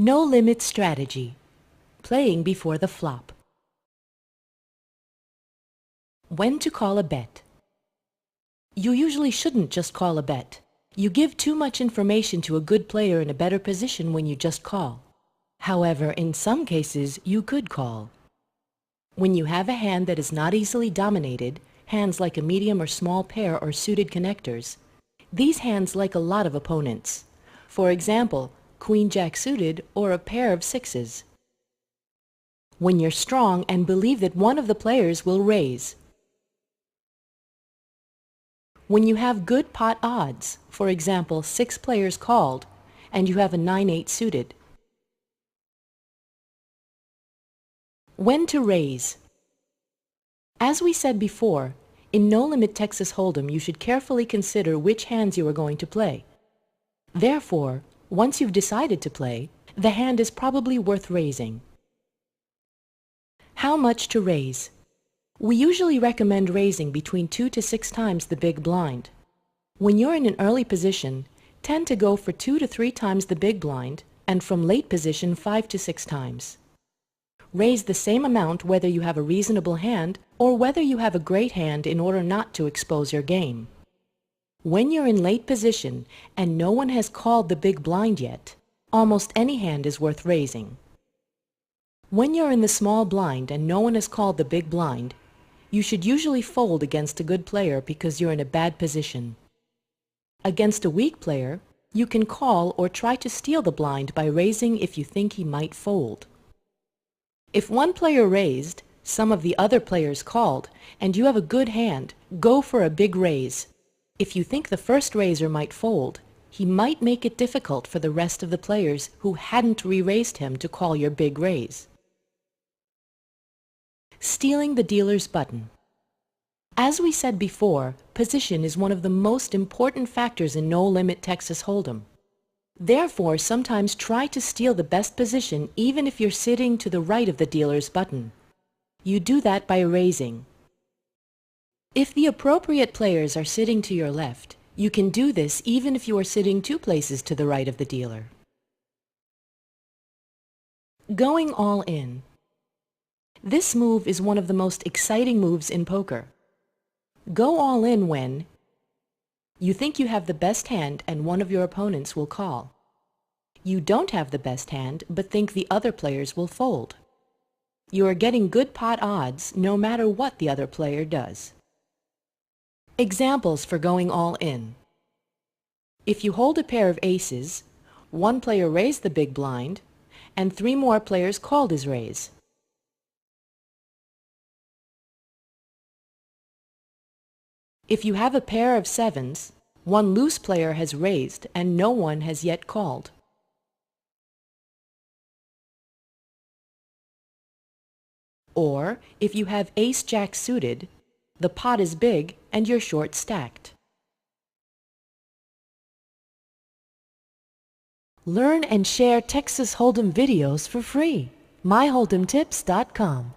No limit strategy. Playing before the flop. When to call a bet. You usually shouldn't just call a bet. You give too much information to a good player in a better position when you just call. However, in some cases, you could call. When you have a hand that is not easily dominated, hands like a medium or small pair or suited connectors, these hands like a lot of opponents. For example, Queen-Jack suited or a pair of sixes. When you're strong and believe that one of the players will raise. When you have good pot odds, for example, 6 players called, and you have a 9-8 suited. When to raise. As we said before, in No Limit Texas Hold'em you should carefully consider which hands you are going to play. Therefore, once you've decided to play, the hand is probably worth raising. How much to raise? We usually recommend raising between 2 to 6 times the big blind. When you're in an early position, tend to go for 2 to 3 times the big blind, and from late position 5 to 6 times. Raise the same amount whether you have a reasonable hand or whether you have a great hand in order not to expose your game. When you're in late position and no one has called the big blind yet, almost any hand is worth raising. When you're in the small blind and no one has called the big blind, you should usually fold against a good player because you're in a bad position. Against a weak player, you can call or try to steal the blind by raising if you think he might fold. If one player raised, some of the other players called, and you have a good hand, go for a big raise. If you think the first raiser might fold, he might make it difficult for the rest of the players who hadn't re-raised him to call your big raise. Stealing the dealer's button. As we said before, position is one of the most important factors in No Limit Texas Hold'em. Therefore, sometimes try to steal the best position even if you're sitting to the right of the dealer's button. You do that by raising. If the appropriate players are sitting to your left, you can do this even if you are sitting 2 places to the right of the dealer. Going all in. This move is one of the most exciting moves in poker. Go all in when you think you have the best hand and one of your opponents will call. You don't have the best hand but think the other players will fold. You are getting good pot odds no matter what the other player does. Examples for going all in. If you hold a pair of aces, one player raised the big blind, and 3 more players called his raise. If you have a pair of sevens, one loose player has raised and no one has yet called. Or, if you have ace-jack suited, the pot is big and you're short stacked. Learn and share Texas Hold'em videos for free. MyHold'emTips.com